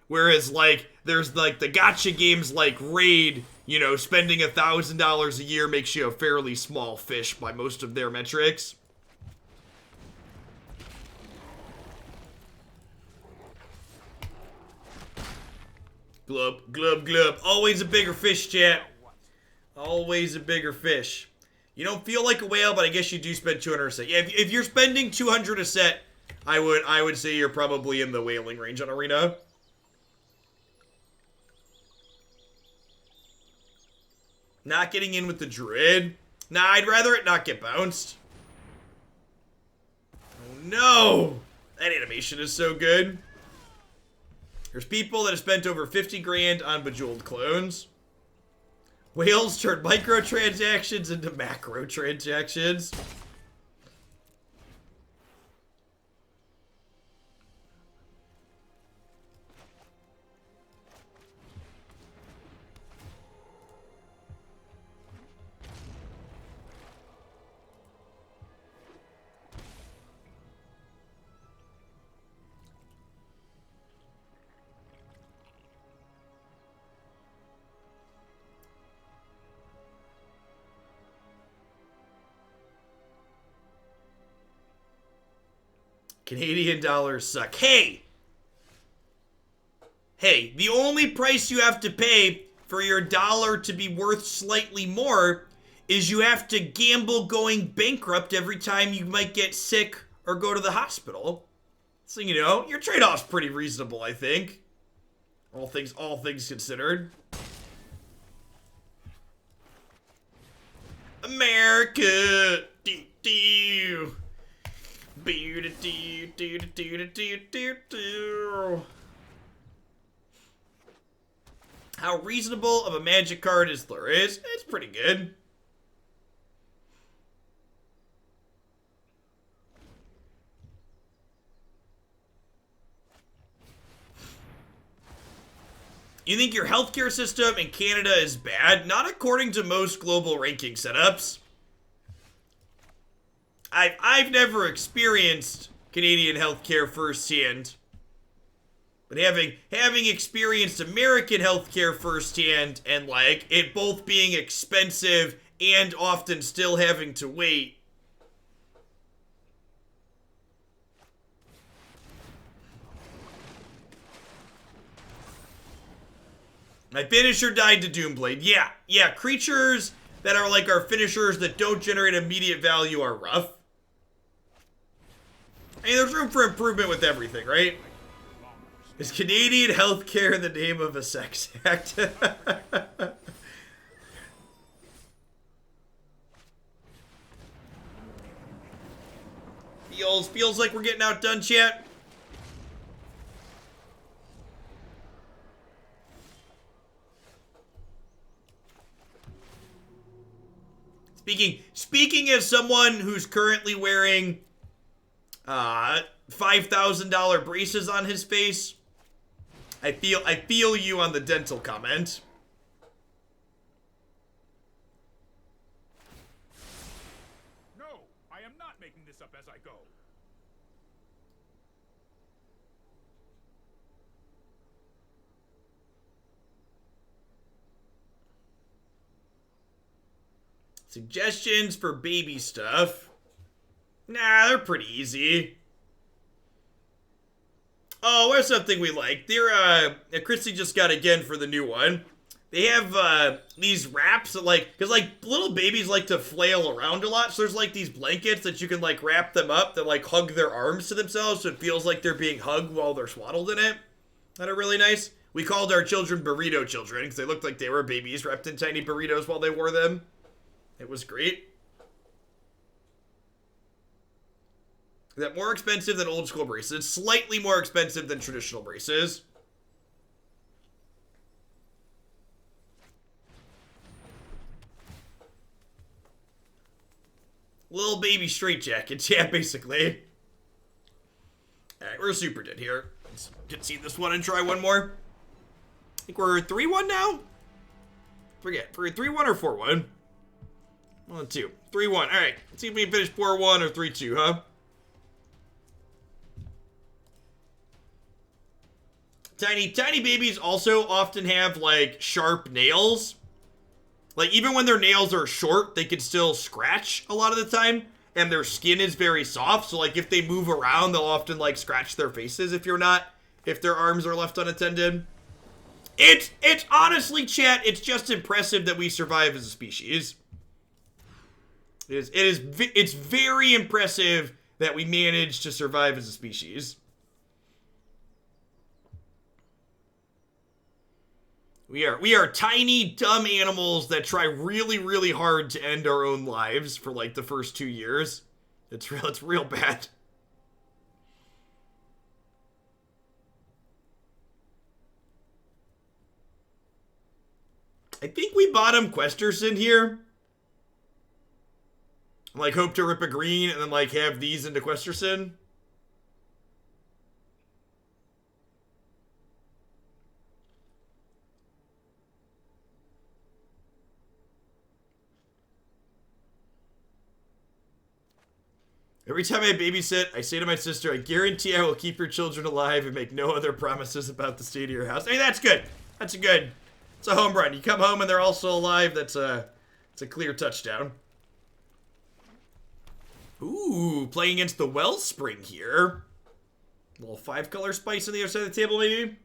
S1: Whereas like there's like the gacha games like Raid, you know, spending $1,000 a year makes you a fairly small fish by most of their metrics. Glub, glub, glub. Always a bigger fish, chat. Always a bigger fish. You don't feel like a whale, but I guess you do spend 200 a set. Yeah, if you're spending 200 a set, I would say you're probably in the whaling range on Arena. Not getting in with the Druid. Nah, I'd rather it not get bounced. Oh no! That animation is so good. There's people that have spent over 50 grand on Bejeweled clones. Whales turn microtransactions into macro transactions. Canadian dollars suck. Hey, the only price you have to pay for your dollar to be worth slightly more is you have to gamble going bankrupt every time you might get sick or go to the hospital. So, you know, your trade-off's pretty reasonable, I think. All things considered. America! How reasonable of a magic card is Lure is? It's pretty good. You think your healthcare system in Canada is bad? Not according to most global ranking setups. I've never experienced Canadian healthcare firsthand, but having experienced American healthcare firsthand and like it both being expensive and often still having to wait. My finisher died to Doomblade. Yeah, creatures that are like our finishers that don't generate immediate value are rough. I mean, there's room for improvement with everything, right? Is Canadian healthcare in the name of a sex act? Feels like we're getting outdone, chat. Speaking as someone who's currently wearing $5,000 braces on his face, I feel you on the dental comment.
S3: No, I am not making this up as I go.
S1: Suggestions for baby stuff. Nah, they're pretty easy. Oh, where's something we like? They're, Christy just got again for the new one. They have, these wraps that, like, because, like, little babies like to flail around a lot, so there's, like, these blankets that you can, like, wrap them up that, like, hug their arms to themselves, so it feels like they're being hugged while they're swaddled in it. That are really nice. We called our children burrito children because they looked like they were babies wrapped in tiny burritos while they wore them. It was great. Is that more expensive than old school braces? Slightly more expensive than traditional braces. Little baby straitjackets, yeah, basically. Alright, we're super dead here. Let's see this one and try one more. I think we're 3-1 now? Forget, we're 3-1 or 4-1? 1-2. 3-1. Alright, let's see if we can finish 4-1 or 3-2, huh? Tiny babies also often have, like, sharp nails. Like, even when their nails are short, they can still scratch a lot of the time. And their skin is very soft, so, like, if they move around, they'll often, like, scratch their faces if their arms are left unattended. It's honestly, chat, it's just impressive that we survive as a species. It's very impressive that we managed to survive as a species. We are tiny, dumb animals that try really, really hard to end our own lives for like the first 2 years. It's real bad. I think we bottom Questerson here. Like, hope to rip a green and then, like, have these into Questerson. Every time I babysit, I say to my sister, I guarantee I will keep your children alive and make no other promises about the state of your house. Hey, that's good. It's a home run. You come home and they're all still alive, it's a clear touchdown. Ooh, playing against the Wellspring here. A little 5-color spice on the other side of the table, maybe?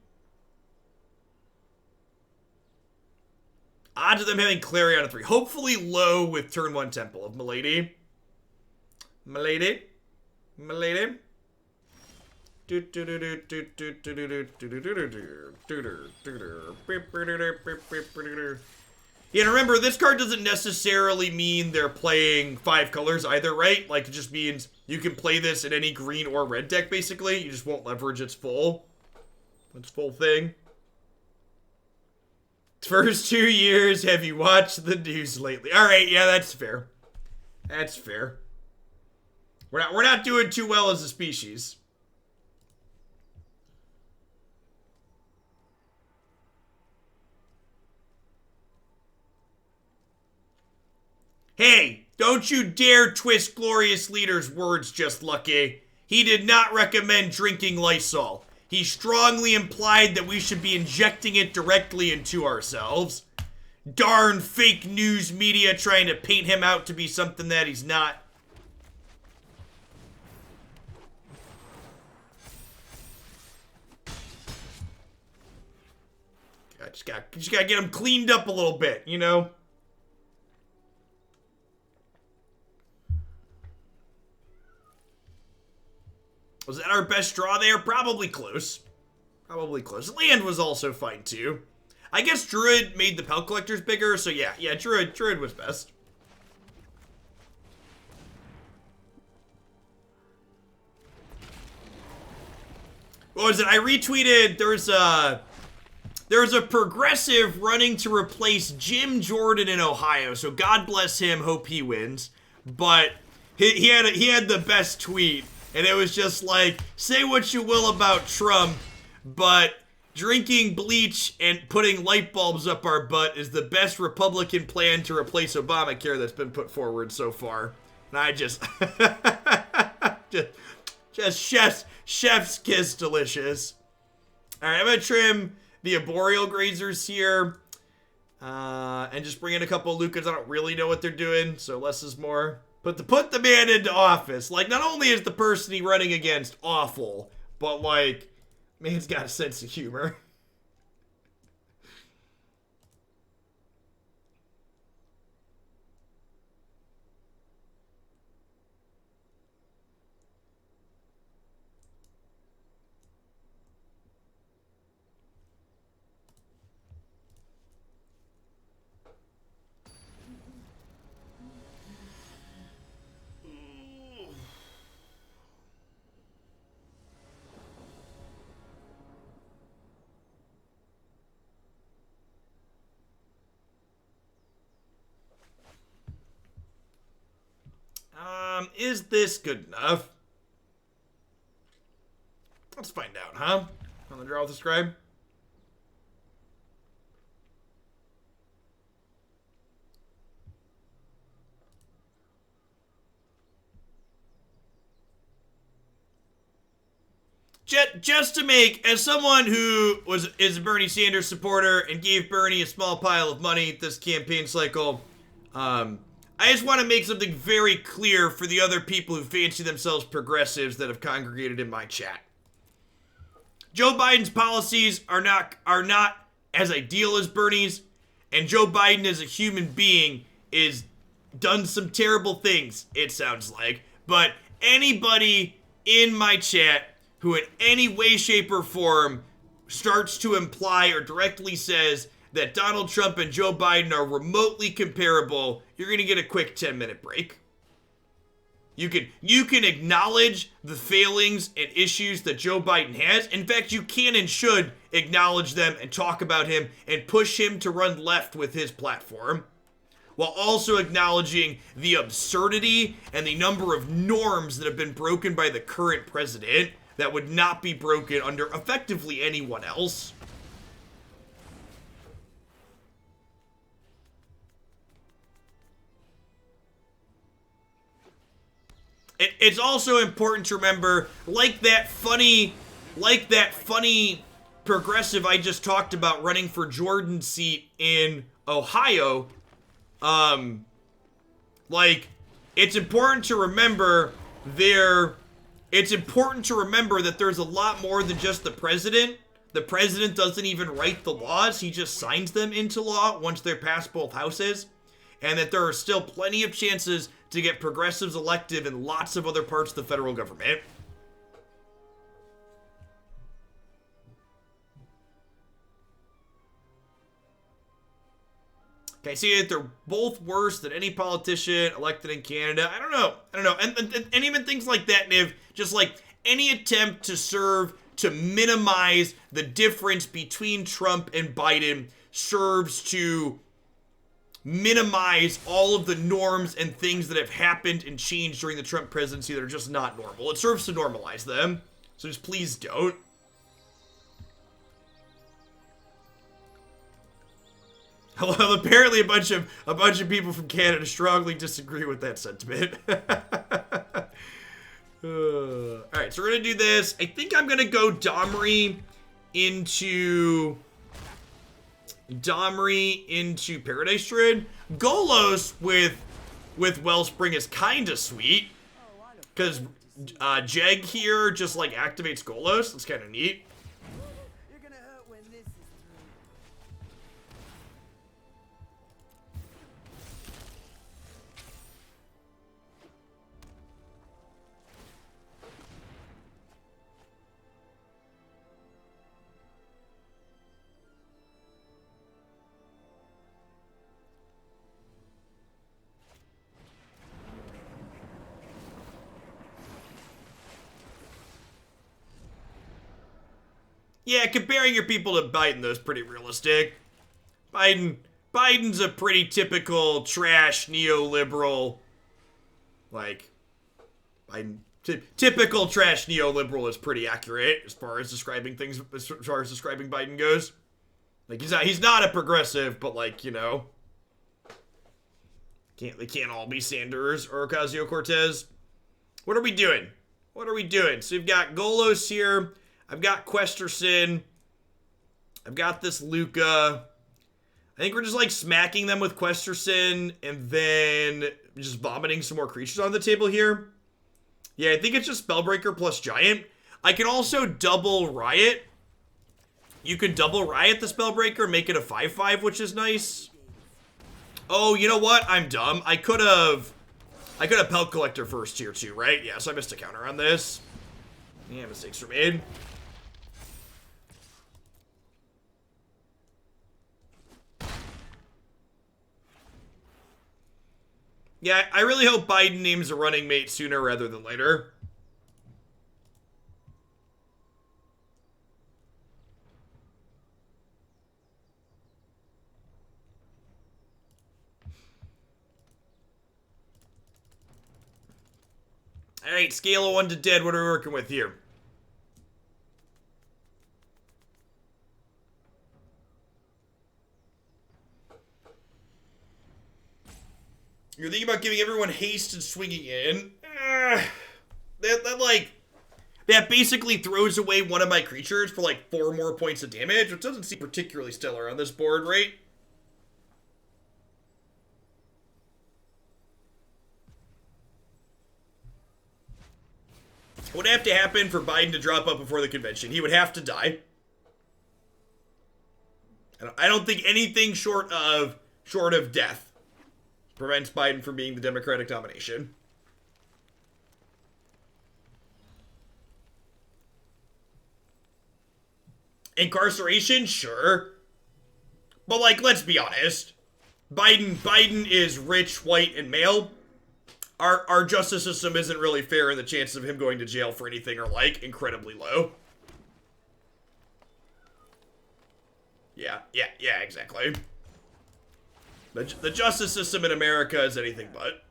S1: Odds of them having Clarion on 3. Hopefully low with turn 1 Temple of Milady. Milady. Yeah, and remember, this card doesn't necessarily mean they're playing 5 colors either, right? Like, it just means you can play this in any green or red deck, basically. You just won't leverage its full thing. First 2 years, have you watched the news lately? Alright, yeah, that's fair. That's fair. We're not doing too well as a species. Hey, don't you dare twist Glorious Leader's words, Just Lucky. He did not recommend drinking Lysol. He strongly implied that we should be injecting it directly into ourselves. Darn fake news media trying to paint him out to be something that he's not. Just gotta get him cleaned up a little bit, you know? Was that our best draw there? Probably close. Probably close. Land was also fine, too. I guess Druid made the Pelt Collectors bigger, so yeah, Druid was best. What was it? I retweeted, there's a progressive running to replace Jim Jordan in Ohio, so God bless him, hope he wins. But he had the best tweet, and it was just like, say what you will about Trump, but drinking bleach and putting light bulbs up our butt is the best Republican plan to replace Obamacare that's been put forward so far. And I just, just chef's kiss delicious. All right, I'm gonna trim the Arboreal Grazers here, and just bring in a couple of Lukkas. I don't really know what they're doing, so less is more. Put the man into office. Like, not only is the person he's running against awful, but like, man's got a sense of humor. Is this good enough? Let's find out, huh? On the draw with the scribe. Just to make, as someone who is a Bernie Sanders supporter and gave Bernie a small pile of money this campaign cycle, I just want to make something very clear for the other people who fancy themselves progressives that have congregated in my chat. Joe Biden's policies are not as ideal as Bernie's, and Joe Biden as a human being is done some terrible things, it sounds like. But anybody in my chat who in any way, shape, or form starts to imply or directly says that Donald Trump and Joe Biden are remotely comparable, you're going to get a quick 10-minute break. You can acknowledge the failings and issues that Joe Biden has. In fact, you can and should acknowledge them and talk about him and push him to run left with his platform, while also acknowledging the absurdity and the number of norms that have been broken by the current president that would not be broken under effectively anyone else. It's also important to remember, like that funny progressive I just talked about running for Jordan's seat in Ohio, like, it's important to remember that there's a lot more than just the president. The president doesn't even write the laws. He just signs them into law once they're passed both houses. And that there are still plenty of chances to get progressives elected in lots of other parts of the federal government. Okay, see that they're both worse than any politician elected in Canada. I don't know. And even things like that, Niv, just like any attempt to serve to minimize the difference between Trump and Biden serves to minimize all of the norms and things that have happened and changed during the Trump presidency that are just not normal. It serves to normalize them. So just please don't. Well, apparently a bunch of people from Canada strongly disagree with that sentiment. Alright, so we're gonna do this. I think I'm gonna go Domri into Paradise Druid. Golos with Wellspring is kinda sweet. Because Jeg here just like activates Golos. That's kinda neat.
S4: You're gonna hurt when this is through.
S1: Yeah, comparing your people to Biden, though, is pretty realistic. Biden's a pretty typical trash neoliberal, like, typical trash neoliberal is pretty accurate as far as describing things, as far as describing Biden goes. Like, he's not a progressive, but like, you know, they can't all be Sanders or Ocasio-Cortez. What are we doing? So we've got Golos here. I've got Questerson. I've got this Lukka. I think we're just like smacking them with Questerson and then just vomiting some more creatures on the table here. Yeah, I think it's just Spellbreaker plus Giant. I can also double Riot. You can double Riot the Spellbreaker, make it a 5/5, which is nice. Oh, you know what? I'm dumb. I could have Pelt Collector first tier 2, right? Yeah, so I missed a counter on this. Yeah, mistakes were made. Yeah, I really hope Biden names a running mate sooner rather than later. Alright, scale of 1 to dead, what are we working with here? You're thinking about giving everyone haste and swinging in. That basically throws away one of my creatures for like 4 more points of damage, which doesn't seem particularly stellar on this board, right? What would have to happen for Biden to drop up before the convention? He would have to die. I don't think anything short of death prevents Biden from being the Democratic nomination. Incarceration? Sure. But, like, let's be honest. Biden is rich, white, and male. Our justice system isn't really fair, and the chances of him going to jail for anything are, like, incredibly low. Yeah, exactly. The justice system in America is anything but.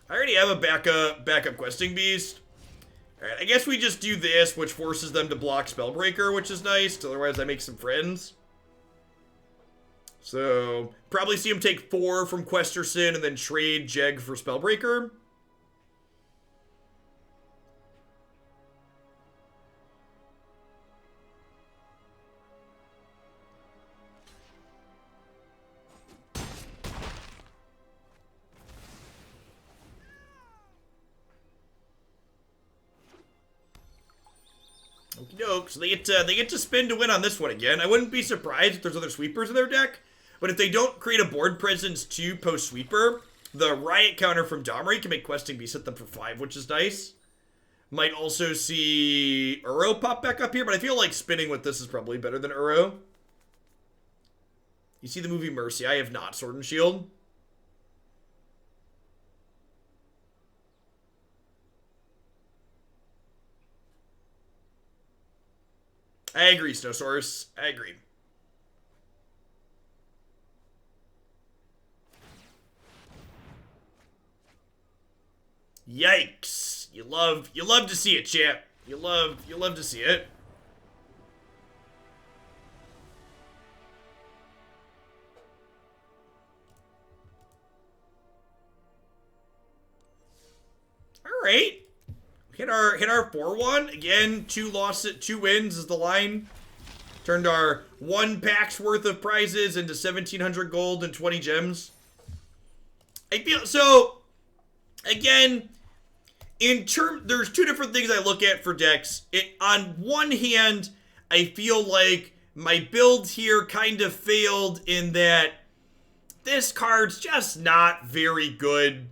S1: I already have a backup questing beast. Alright, I guess we just do this, which forces them to block Spellbreaker, which is nice. Otherwise, I make some friends. So, probably see him take 4 from Questerson and then trade Jeg for Spellbreaker. Okie doke. So they get to spin to win on this one again. I wouldn't be surprised if there's other sweepers in their deck, but if they don't create a board presence to post sweeper, the riot counter from Domri can make questing beast hit them for 5, which is nice. Might also see Uro pop back up here, but I feel like spinning with this is probably better than Uro. You see the movie Mercy? I have not. Sword and Shield. I agree, Snowsource. I agree. Yikes. You love to see it, champ. You love to see it. All right. Hit our 4-1. Again, 2 wins is the line. Turned our 1 pack's worth of prizes into 1,700 gold and 20 gems. I feel so. Again, there's 2 different things I look at for decks. On one hand, I feel like my build here kind of failed in that this card's just not very good.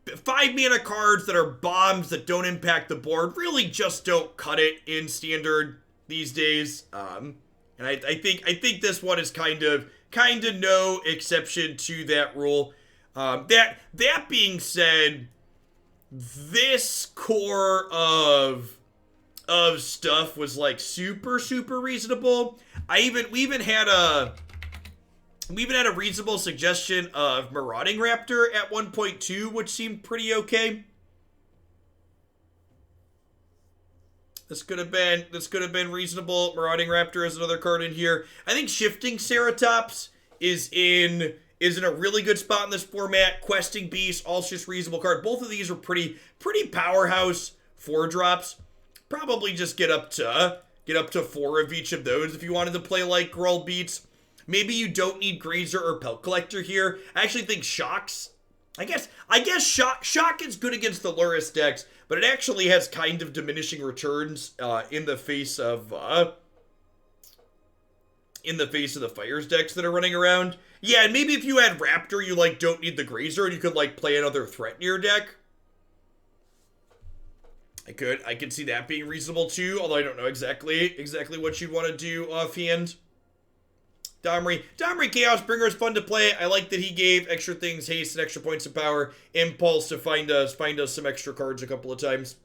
S1: 5 mana cards that are bombs that don't impact the board really just don't cut it in standard these days. And I think this one is kind of no exception to that rule. That being said, this core of stuff was like super reasonable. We even had a reasonable suggestion of Marauding Raptor at 1.2, which seemed pretty okay. This could have been reasonable. Marauding Raptor is another card in here. I think Shifting Ceratops is in a really good spot in this format. Questing Beast, also just reasonable card. Both of these are pretty powerhouse 4-drops. Probably just get up to 4 of each of those if you wanted to play like Gruul Beats. Maybe you don't need Grazer or Pelt Collector here. I actually think Shocks. I guess Shock is good against the Lurrus decks, but it actually has kind of diminishing returns in the face of the Fires decks that are running around. Yeah, and maybe if you had Raptor, you like don't need the Grazer, and you could like play another threat in your deck. I could see that being reasonable too, although I don't know exactly what you'd want to do offhand. Domri Chaos Bringer is fun to play. I like that he gave extra things, haste, and extra points of power, impulse to find us some extra cards a couple of times.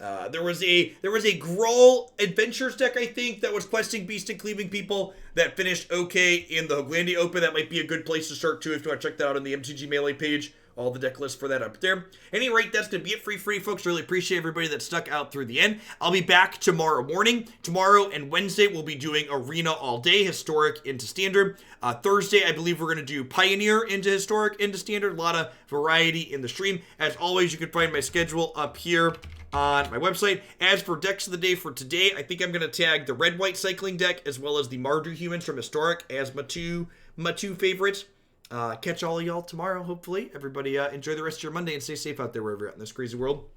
S1: There was a Gruul Adventures deck, I think, that was questing Beast and Cleaving people that finished okay in the Hoaglandia Open. That might be a good place to start too if you want to check that out on the MTG Melee page. All the deck lists for that up there. At any rate, that's going to be it for free, folks. Really appreciate everybody that stuck out through the end. I'll be back tomorrow morning. Tomorrow and Wednesday, we'll be doing Arena all day, Historic into Standard. Thursday, I believe we're going to do Pioneer into Historic into Standard. A lot of variety in the stream. As always, you can find my schedule up here on my website. As for decks of the day for today, I think I'm going to tag the Red-White Cycling deck as well as the Mardu Humans from Historic as my two favorites. Catch all of y'all tomorrow, hopefully. Everybody enjoy the rest of your Monday and stay safe out there wherever you're at in this crazy world.